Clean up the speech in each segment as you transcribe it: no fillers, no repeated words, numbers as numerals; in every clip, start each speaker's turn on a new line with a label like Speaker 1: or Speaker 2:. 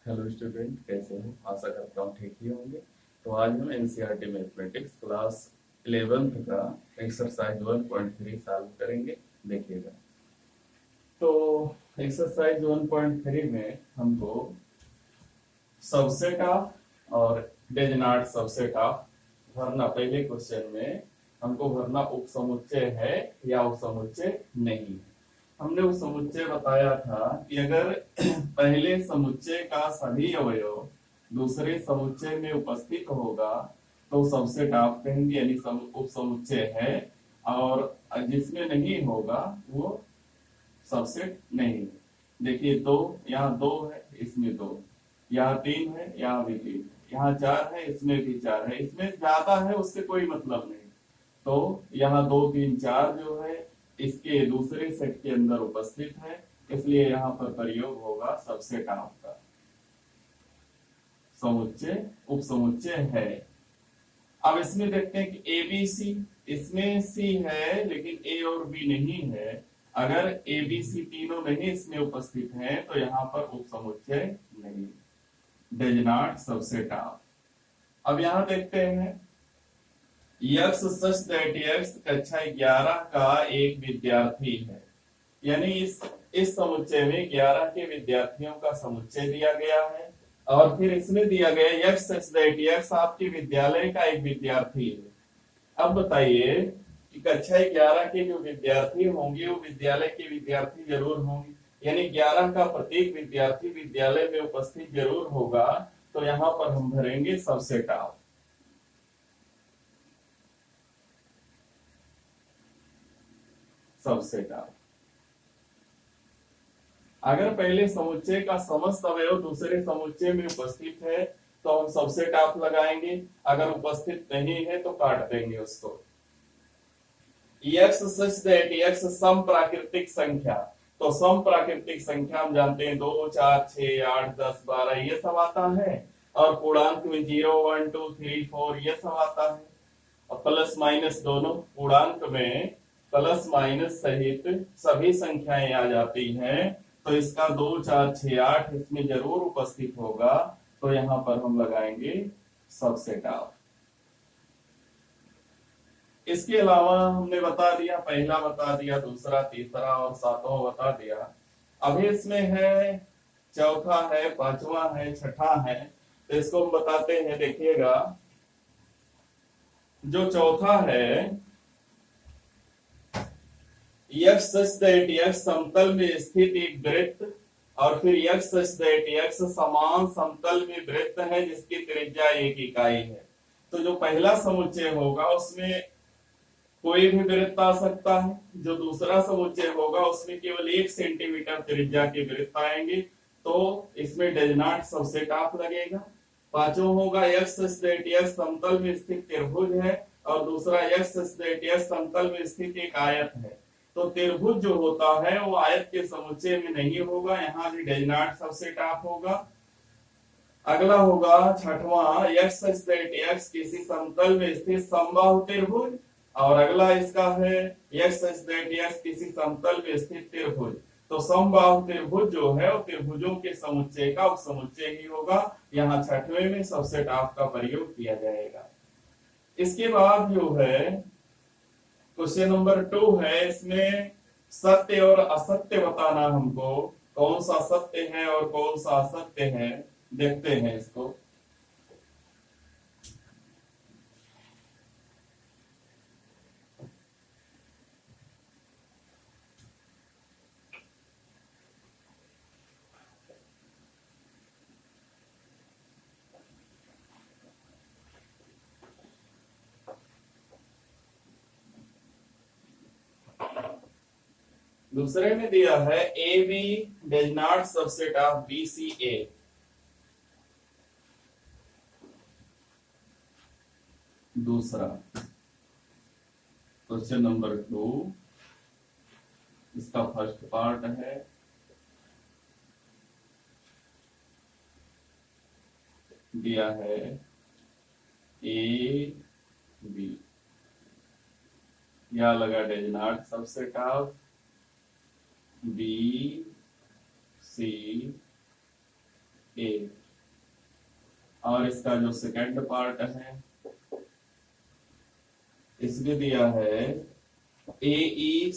Speaker 1: Hello student, कैसे हो? आशा करता हूँ ठीक ही होंगे। तो आज हम एनसीईआरटी मैथमेटिक्स क्लास 11th का एक्सरसाइज 1.3 सॉल्व करेंगे। देखिएगा। तो एक्सरसाइज 1.3 में हमको सबसेट ऑफ और डज नॉट सबसेट ऑफ भरना। पहले क्वेश्चन में हमको भरना उपसमुच्चय है या उपसमुच्चय नहीं है। हमने उस समुच्चय बताया था कि अगर पहले समुच्चय का सभी अवयव दूसरे समुच्चय में उपस्थित होगा तो सबसेट ऑफ कहेंगे, यानी उपसमुच्चय है। और जिसमें नहीं होगा वो सबसेट नहीं है। देखिए, दो, यहाँ दो है, इसमें दो, यहाँ तीन है, यहाँ भी तीन है, यहाँ चार है, इसमें भी चार है, इसमें ज्यादा है उससे कोई मतलब नहीं। तो यहाँ दो तीन चार जो है इसके दूसरे सेट के अंदर उपस्थित है, इसलिए यहाँ पर प्रयोग होगा सबसेट ऑफ का। समुच्चय उपसमुच्चय है। अब इसमें देखते हैं कि ए बी सी, इसमें सी है लेकिन ए और बी नहीं है। अगर ए बी सी तीनों नहीं इसमें उपस्थित हैं तो यहाँ पर उपसमुच्चय नहीं, डज नॉट सबसेट ऑफ। अब यहाँ देखते हैं यक्स सच दैट यक्स कक्षा 11 का एक विद्यार्थी है। यानी इस समुच्चय में 11 के विद्यार्थियों का समुच्चय दिया गया है और फिर इसमें दिया गया यक्स सच दैट यक्स आपके विद्यालय का एक विद्यार्थी है। अब बताइए कि कक्षा 11 के जो विद्यार्थी होंगे वो विद्यालय के विद्यार्थी जरूर होंगे, यानी 11 का प्रत्येक विद्यार्थी विद्यालय में उपस्थित जरूर होगा। तो यहाँ पर हम भरेंगे सबसेट ऑफ। सबसेट ऑफ अगर पहले समुच्चय का समस्त अवयव दूसरे समुच्चय में उपस्थित है तो हम सबसेट ऑफ लगाएंगे, अगर उपस्थित नहीं है तो काट देंगे उसको। यक्स सच दैट यक्स सम प्राकृतिक संख्या, तो सम प्राकृतिक संख्या हम जानते हैं 2 4 6 8 10 12 ये सब आता है, और पूर्णांक में 0 1 2 3 4 ये सब आता है, और प्लस माइनस दोनों पूर्णांक में प्लस माइनस सहित सभी संख्याएं आ जाती हैं। तो इसका 2 4 6 8 इसमें जरूर उपस्थित होगा, तो यहाँ पर हम लगाएंगे सबसेट ऑफ। इसके अलावा हमने बता दिया, पहला बता दिया, दूसरा, तीसरा और सातवां बता दिया। अभी इसमें है चौथा है, पांचवा है, छठा है, तो इसको हम बताते हैं। देखिएगा, जो चौथा है यक्स सच दैट यक्स समतल में स्थित एक वृत्त, और फिर यक्स सच दैट यक्स समान समतल में वृत्त है जिसकी त्रिज्या 1 इकाई है। तो जो पहला समुच्चय होगा उसमें कोई भी वृत्त आ सकता है, जो दूसरा समुच्चय होगा उसमें केवल 1 सेंटीमीटर त्रिज्या के वृत्त आएंगे, तो इसमें डज नॉट सबसेट ऑफ लगेगा। पांचों होगा यक्स सच दैट यक्स समतल में स्थित त्रिभुज है, और दूसरा यक्स सच दैट यक्स समतल में स्थित एक आयत है। तो त्रिभुज जो होता है वो आयत के समुच्चय में नहीं होगा, यहाँ भी डज नॉट सबसेट ऑफ होगा। अगला होगा छठवां, यक्स सच दैट यक्स किसी समतल में स्थित समबाहु त्रिभुज, और अगला इसका है यक्स सच दैट यक्स किसी समतल में स्थित त्रिभुज। तो समबाहु त्रिभुज जो है वो त्रिभुजों के समुच्चय का उपसमुच्चय ही होगा। यहाँ छठवें में सबसेट ऑफ का प्रयोग किया जाएगा। इसके बाद जो है क्वेश्चन नंबर 2 है, इसमें सत्य और असत्य बताना हमको, कौन सा सत्य है और कौन सा असत्य है। देखते हैं इसको। दूसरे में दिया है A B does not subset of B C A. दूसरा क्वेश्चन नंबर 2, इसका फर्स्ट पार्ट है। दिया है ए बी, या लगा does not subset of B C 8। और इसका जो सेकंड पार्ट है इसमें दिया है ए ई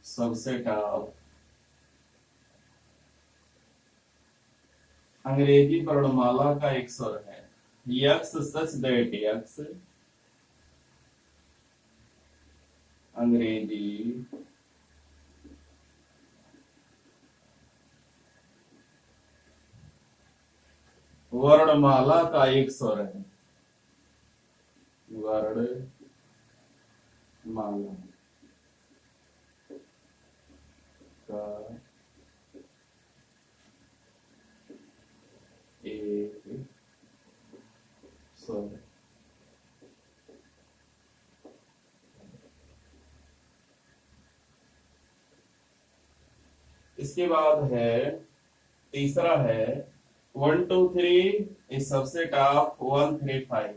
Speaker 1: सबसेट ऑफ अंग्रेजी वर्णमाला का एक स्वर है यक्स सच दैट यक्स अंग्रेजी वर्णमाला का एक स्वर है वर्णमाला का एक स्वर। इसके बाद है तीसरा है 1 2 3 इस सबसेट ऑफ 1 3 5।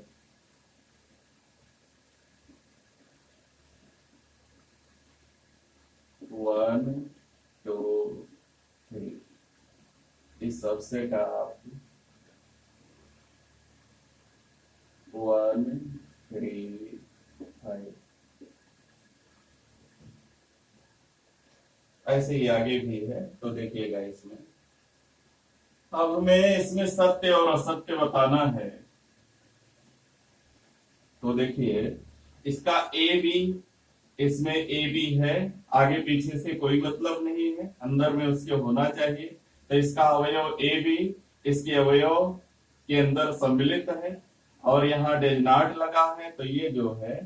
Speaker 1: 1 2 3 इस सबसेट ऑफ 1 3 5। ऐसे ही आगे भी है तो देखिएगा इसमें। अब हमें इसमें सत्य और असत्य बताना है तो देखिए इसका ए बी इसमें ए बी है आगे पीछे से कोई मतलब नहीं है अंदर में उसके होना चाहिए तो इसका अवयव ए बी इसके अवयव के अंदर सम्मिलित है और यहाँ डज नॉट लगा है तो ये जो है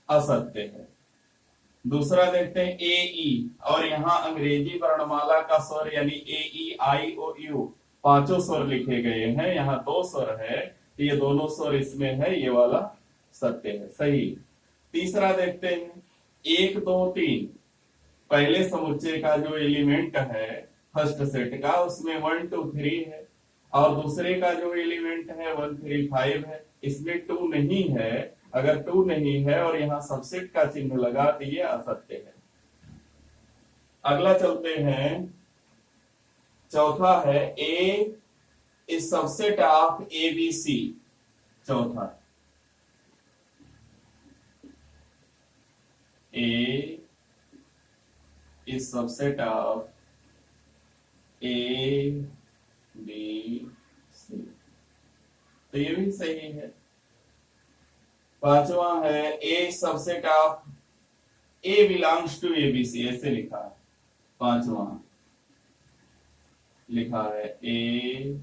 Speaker 1: असत्य है। दूसरा देखते हैं ए ई और यहाँ अंग्रेजी वर्णमाला का स्वर यानी ए ई आई ओ यू पांचों स्वर लिखे गए हैं यहाँ दो स्वर है तो ये दोनों स्वर इसमें है ये वाला सत्य है सही। तीसरा देखते हैं 1 2 3 पहले समुच्चय का जो एलिमेंट है फर्स्ट सेट का उसमें 1 2 3 है और दूसरे का जो एलिमेंट है 1 3 5 है इसमें 2 नहीं है। अगर 2 नहीं है और यहाँ सबसेट का चिन्ह लगा तो ये असत्य है। अगला चलते हैं चौथा है A is subset of A B C. चौथा A is subset of A B C तो ये भी सही है। पांचवा है A subset of A belongs to A B C ऐसे लिखा है। पांचवा लिखा है ए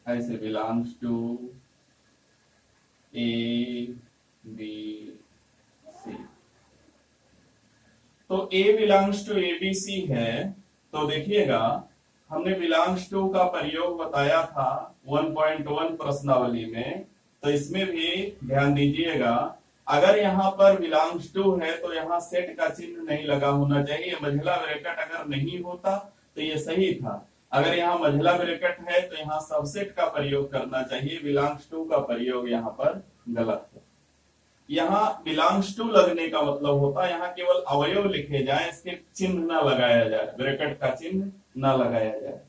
Speaker 1: ऐसे belongs to A B C तो A belongs to A B C है तो देखिएगा हमने बिलोंग्स टू का प्रयोग बताया था 1.1 प्रश्नावली में तो इसमें भी ध्यान दीजिएगा अगर यहाँ पर बिलोंग्स टू है तो यहाँ सेट का चिन्ह नहीं लगा होना चाहिए। मझला ब्रैकेट अगर नहीं होता तो ये सही था। अगर यहाँ मझला ब्रैकेट है तो यहाँ सबसेट का प्रयोग करना चाहिए बिलोंग्स टू का प्रयोग यहाँ पर गलत है। यहाँ बिलोंग्स टू लगने का मतलब होता है यहाँ केवल अवयव लिखे जाए इसके चिन्ह ना लगाया जाए ब्रैकेट का चिन्ह ना लगाया जाए।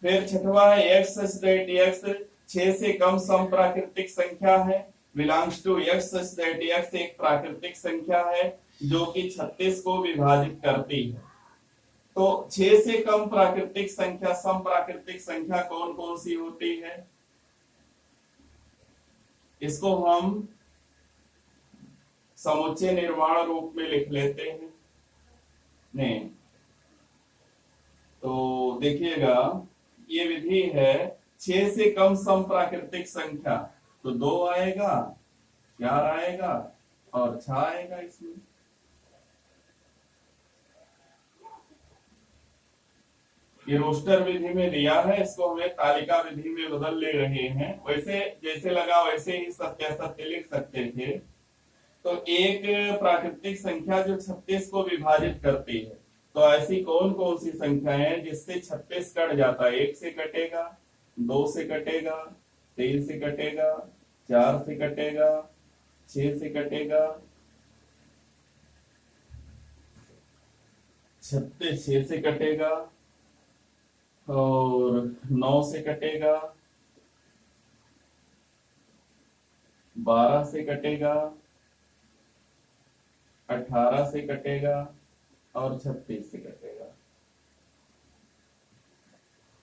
Speaker 1: फिर छठवा है एक्स सच दैट एक्स 6 से कम सम प्राकृतिक संख्या है belongs to X such that X एक प्राकृतिक संख्या है जो कि 36 को विभाजित करती है। तो 6 से कम प्राकृतिक संख्या सम प्राकृतिक संख्या कौन कौन सी होती है इसको हम समुच्चय निर्माण रूप में लिख लेते हैं। नहीं तो देखिएगा ये विधि है 6 से कम सम प्राकृतिक संख्या तो 2 आएगा 4 आएगा और 6 आएगा। इसमें ये रोस्टर विधि में दिया है इसको हमें तालिका विधि में बदल ले रहे हैं वैसे जैसे लगा वैसे ही सत्य सत्य लिख सकते थे। तो एक प्राकृतिक संख्या जो 36 को विभाजित करती है तो ऐसी कौन कौन सी संख्याएं हैं जिससे 36 कट जाता है। 1 से कटेगा 2 से कटेगा 3 से कटेगा 4 से कटेगा 6 से कटेगा 36 6 से कटेगा और 9 से कटेगा, 12 से कटेगा, 18 से कटेगा और 36 से कटेगा।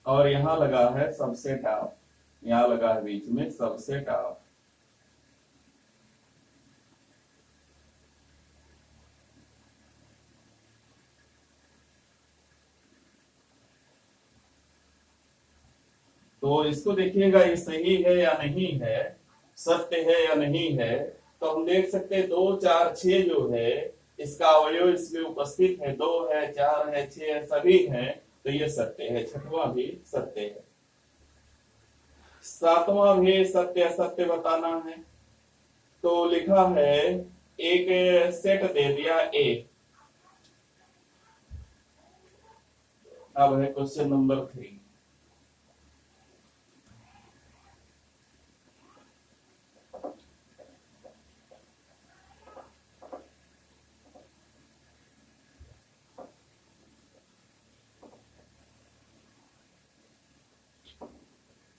Speaker 1: और यहां लगा है सबसे टॉप, यहां लगा है बीच में सबसे टॉप। तो इसको देखिएगा ये सही है या नहीं है, सत्य है या नहीं है। तो हम देख सकते हैं 2 4 6 जो है इसका अवयव इसमें उपस्थित है, 2 है, 4 है, 6 है, सभी है, तो ये सत्य है। छठवां भी सत्य है। सातवां भी सत्य असत्य बताना है। तो लिखा है एक सेट दे दिया ए। अब है क्वेश्चन नंबर 3।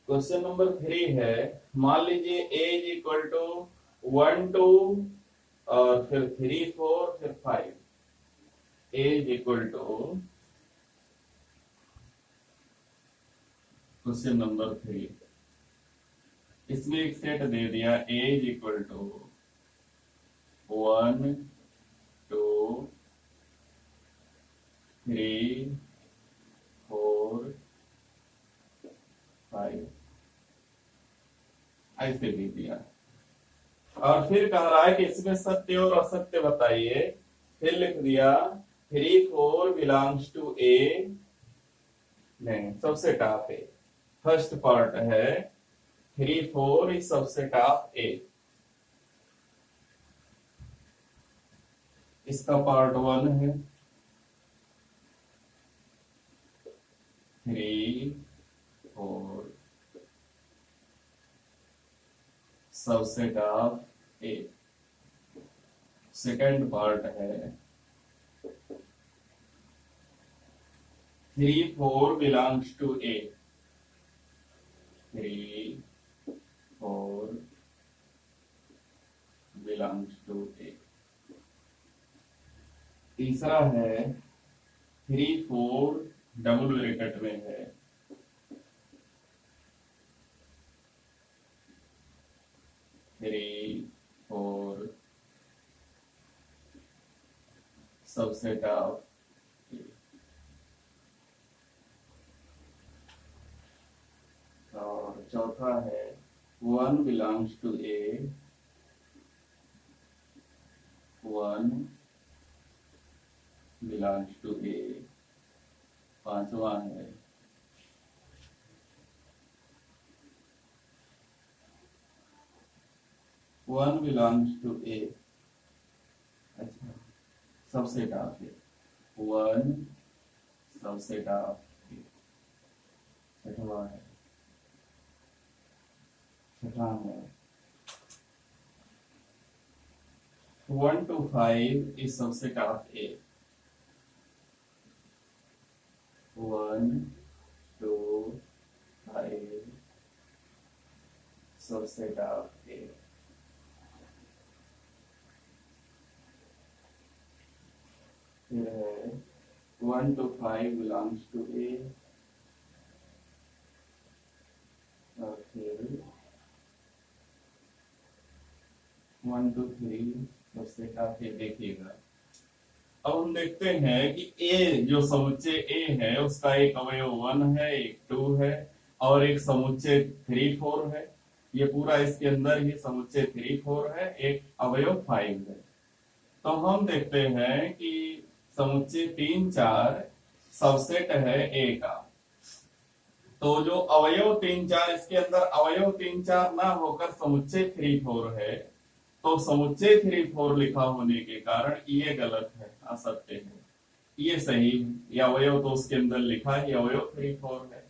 Speaker 1: क्वेश्चन नंबर 3 है, मान लीजिए a इज इक्वल टू 1 2 और फिर 3 4 फिर 5। a is equal to, question number 3 इसमें एक सेट दे दिया a इज इक्वल टू 1 2 3 4 5 ऐसे दे दिया। और फिर कह रहा है कि इसमें सत्य और असत्य बताइए। फिर लिख दिया 3 4 बिलोंग्स टू ए, नहीं सबसे टॉप ए। फर्स्ट पार्ट है 3 4 इज सबसे टॉप ए। इसका पार्ट 1 है 3 4 subset of A. Second part है 3 4 belongs to A. 3 4 belongs to A. तीसरा है 3 4 डबल ब्रैकेट में है 3 4 सबसेट ऑफ ए। और चौथा है 1 belongs to A, 1 belongs to A. पांचवा है 1 बिलोंग्स टू ए। अच्छा, subset of A 1 subset of A. छठवां है, छठा है 1 to 5 is subset of A। 1 2 5 subset of A। फिर है 1 to 5 belongs to A। और फिर 1 to 3 सबसेट ऑफ ए। देखिएगा अब हम देखते हैं कि ए जो समुच्चय ए है उसका एक अवयव 1 है, एक 2 है और एक समुच्चय 3 4 है। ये पूरा इसके अंदर ही समुच्चय 3 4 है, एक अवयव 5 है। तो हम देखते हैं कि समुच्चय 3 4 सबसेट है ए का। तो जो अवयव 3 4 इसके अंदर अवयव 3 4 ना होकर समुच्चय 3 4 है, तो समुच्चय 3 4 लिखा होने के कारण ये गलत है, असत्य है। ये सही है, ये अवयव तो उसके अंदर लिखा है, ये अवयव 3 4 है।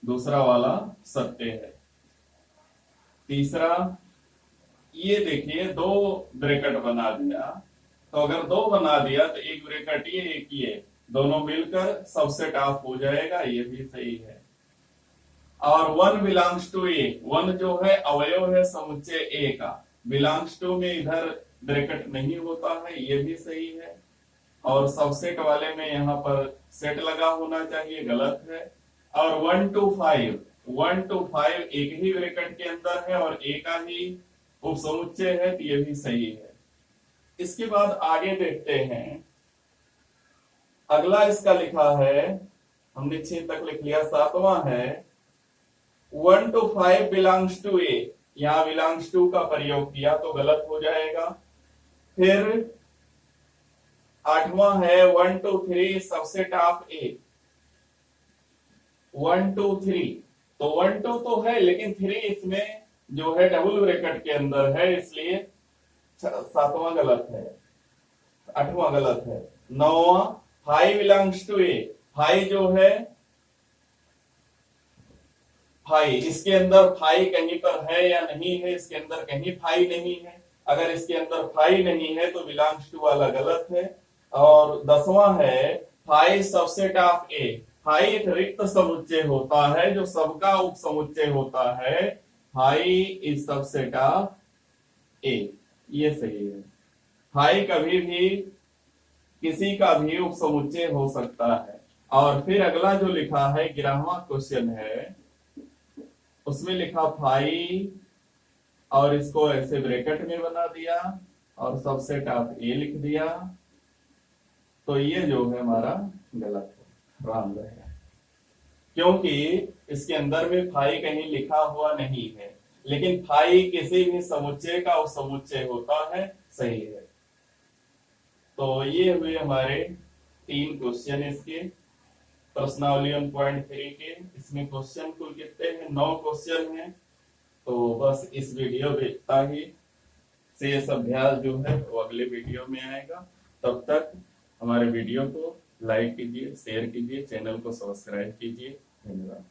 Speaker 1: दूसरा वाला सत्य है। तीसरा ये देखिए 2 ब्रैकेट बना दिया तो अगर दो बना दिया तो एक ब्रैकेट ये एक ये, दोनों मिलकर सबसेट ऑफ हो जाएगा, ये भी सही है। और one belongs to A, one जो है अवयव है समुच्चय ए का, बिलोंग्स टू में इधर ब्रैकेट नहीं होता है, ये भी सही है। और सबसेट वाले में यहाँ पर सेट लगा होना चाहिए, गलत है। और 1 to 5, 1 to 5 एक ही ब्रैकेट के अंदर है और एक का ही उपसमुच्चय है, तो ये भी सही है। इसके बाद आगे देखते हैं, अगला इसका लिखा है, हमने 6 तक लिख लिया, 7वां है 1 to 5 बिलोंग्स टू ए, यहां बिलोंग्स टू का प्रयोग किया तो गलत हो जाएगा। फिर 8वां है 1 to 3 subset of A, 1 to 3, तो 1 2 तो है लेकिन 3 इसमें जो है डबल ब्रैकेट के अंदर है, इसलिए 7वां गलत है, 8वां गलत है। 9वां 5 बिलोंग्स टू ए, 5 जो है 5, इसके अंदर 5 कहीं पर है या नहीं है, इसके अंदर कहीं 5 नहीं है। अगर इसके अंदर 5 नहीं है तो बिलोंग्स टू वाला गलत है। और 10वां है 5 सबसेट ऑफ ए, 5 एक रिक्त समुच्चय होता है जो सबका उप समुच्चय होता है, 5 इज सबसेट ऑफ ए, ये सही है। 5 कभी भी किसी का भी उप समुच्चय हो सकता है। और फिर अगला जो लिखा है 11वां क्वेश्चन है, उसमें लिखा 5 और इसको ऐसे ब्रैकेट में बना दिया और सबसेट ऑफ ए लिख दिया, तो ये जो है हमारा गलत है, रॉन्ग है, क्योंकि इसके अंदर में 5 कहीं लिखा हुआ नहीं है, लेकिन 5 किसी भी समुच्चय का उप समुच्चय होता है, सही है। तो ये हुए हमारे 3 क्वेश्चन इसके प्रश्नावली 1.3 के। इसमें क्वेश्चन कुल कितने हैं, 9 क्वेश्चन हैं। तो बस इस वीडियो में इतना ही, शेष अभ्यास जो है वो अगले वीडियो में आएगा। तब तक हमारे वीडियो को लाइक कीजिए, शेयर कीजिए, चैनल को सब्सक्राइब कीजिए। धन्यवाद।